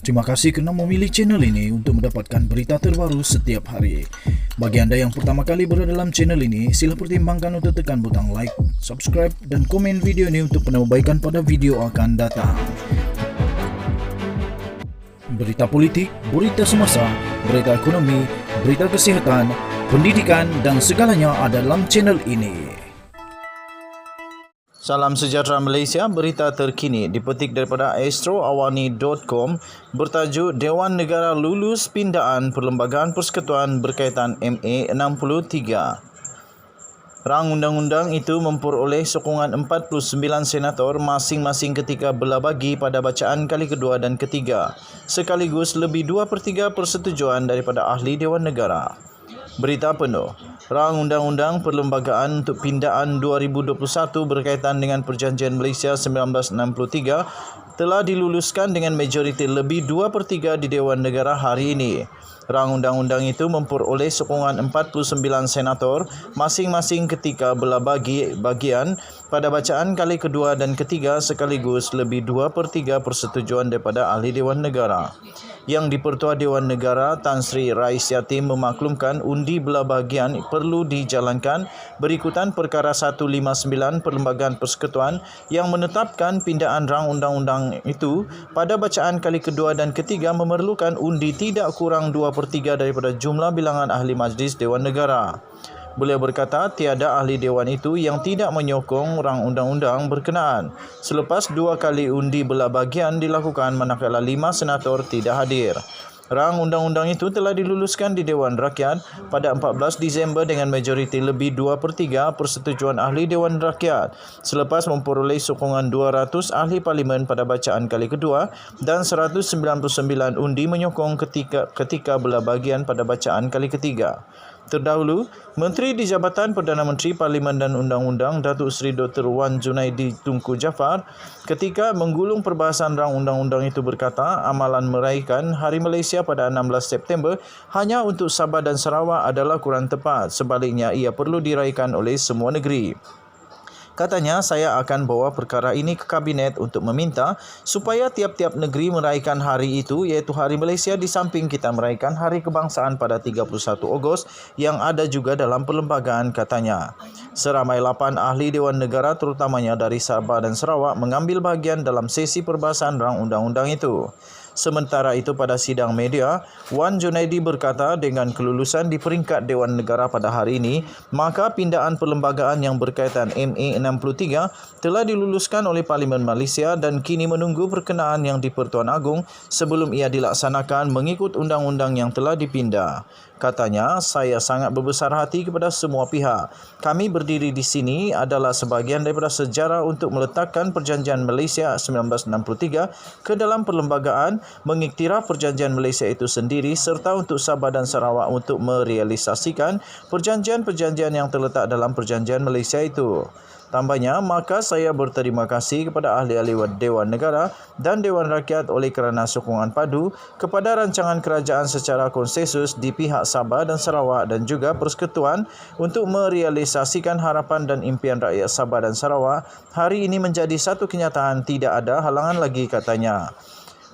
Terima kasih kerana memilih channel ini untuk mendapatkan berita terbaru setiap hari. Bagi anda yang pertama kali berada dalam channel ini, sila pertimbangkan untuk tekan butang like, subscribe dan komen video ini untuk penambahbaikan pada video akan datang. Berita politik, berita semasa, berita ekonomi, berita kesihatan, pendidikan dan segalanya ada dalam channel ini. Salam sejahtera Malaysia, berita terkini dipetik daripada astroawani.com bertajuk Dewan Negara lulus pindaan Perlembagaan Persekutuan berkaitan MA 63. Rang undang-undang itu memperoleh sokongan 49 senator masing-masing ketika belah bagi pada bacaan kali kedua dan ketiga, sekaligus lebih 2/3 persetujuan daripada ahli Dewan Negara. Berita penuh. Rang Undang-Undang Perlembagaan untuk Pindaan 2021 berkaitan dengan Perjanjian Malaysia 1963 telah diluluskan dengan majoriti lebih 2/3 di Dewan Negara hari ini. Rang undang-undang itu memperoleh sokongan 49 senator masing-masing ketika belah bagian pada bacaan kali kedua dan ketiga, sekaligus lebih 2/3 persetujuan daripada ahli Dewan Negara. Yang di-Pertua Dewan Negara Tan Sri Rais Yatim memaklumkan undi belah bahagian perlu dijalankan berikutan Perkara 159 Perlembagaan Persekutuan yang menetapkan pindaan rang undang-undang itu pada bacaan kali kedua dan ketiga memerlukan undi tidak kurang 2/3 daripada jumlah bilangan ahli Majlis Dewan Negara. Beliau berkata tiada ahli Dewan itu yang tidak menyokong rang undang-undang berkenaan selepas 2 kali undi belah bahagian dilakukan manakala 5 senator tidak hadir. Rang undang-undang itu telah diluluskan di Dewan Rakyat pada 14 Disember dengan majoriti lebih 2/3 persetujuan ahli Dewan Rakyat selepas memperoleh sokongan 200 ahli parlimen pada bacaan kali kedua dan 199 undi menyokong ketika belah bahagian pada bacaan kali ketiga. Terdahulu, Menteri di Jabatan Perdana Menteri Parlimen dan Undang-Undang Datuk Seri Dr. Wan Junaidi Tunku Jaafar ketika menggulung perbahasan rang undang-undang itu berkata amalan meraihkan Hari Malaysia pada 16 September hanya untuk Sabah dan Sarawak adalah kurang tepat. Sebaliknya, ia perlu diraihkan oleh semua negeri. Katanya, saya akan bawa perkara ini ke Kabinet untuk meminta supaya tiap-tiap negeri meraihkan hari itu, iaitu Hari Malaysia, di samping kita meraihkan Hari Kebangsaan pada 31 Ogos yang ada juga dalam perlembagaan, katanya. Seramai 8 ahli Dewan Negara terutamanya dari Sabah dan Sarawak mengambil bahagian dalam sesi perbahasan rang undang-undang itu. Sementara itu pada sidang media, Wan Junaidi berkata dengan kelulusan di peringkat Dewan Negara pada hari ini, maka pindaan perlembagaan yang berkaitan MA 63 telah diluluskan oleh Parlimen Malaysia dan kini menunggu perkenaan yang di-Pertuan Agong sebelum ia dilaksanakan mengikut undang-undang yang telah dipindah. Katanya, saya sangat berbesar hati kepada semua pihak. Kami berdiri di sini adalah sebahagian daripada sejarah untuk meletakkan Perjanjian Malaysia 1963 ke dalam perlembagaan, mengiktiraf Perjanjian Malaysia itu sendiri serta untuk Sabah dan Sarawak untuk merealisasikan perjanjian-perjanjian yang terletak dalam Perjanjian Malaysia itu. Tambahnya, maka saya berterima kasih kepada ahli-ahli Dewan Negara dan Dewan Rakyat oleh kerana sokongan padu kepada rancangan kerajaan secara konsensus di pihak Sabah dan Sarawak dan juga Persekutuan untuk merealisasikan harapan dan impian rakyat Sabah dan Sarawak. Hari ini menjadi satu kenyataan, tidak ada halangan lagi, katanya.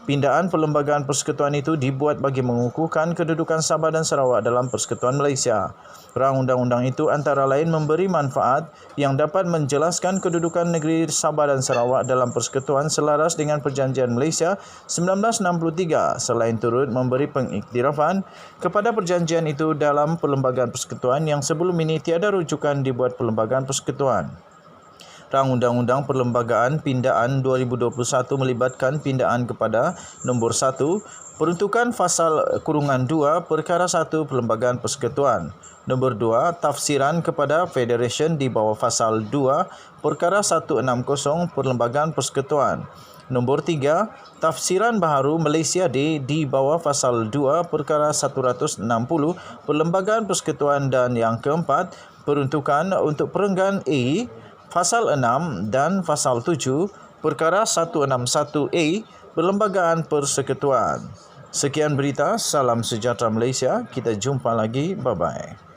Pindaan Perlembagaan Persekutuan itu dibuat bagi mengukuhkan kedudukan Sabah dan Sarawak dalam Persekutuan Malaysia. Rang undang-undang itu antara lain memberi manfaat yang dapat menjelaskan kedudukan negeri Sabah dan Sarawak dalam Persekutuan selaras dengan Perjanjian Malaysia 1963, selain turut memberi pengiktirafan kepada perjanjian itu dalam Perlembagaan Persekutuan yang sebelum ini tiada rujukan dibuat Perlembagaan Persekutuan. Rang Undang-Undang Perlembagaan Pindaan 2021 melibatkan pindaan kepada nombor 1, peruntukan Fasal Kurungan 2, Perkara 1 Perlembagaan Persekutuan. Nombor 2, tafsiran kepada Federation di bawah Fasal 2, Perkara 160 Perlembagaan Persekutuan. Nombor 3, tafsiran baharu Malaysia di bawah Fasal 2, Perkara 160 Perlembagaan Persekutuan. Dan yang keempat, peruntukan untuk perenggan A, Fasal 6 dan Fasal 7, Perkara 161A, Perlembagaan Persekutuan. Sekian berita, salam sejahtera Malaysia. Kita jumpa lagi. Bye-bye.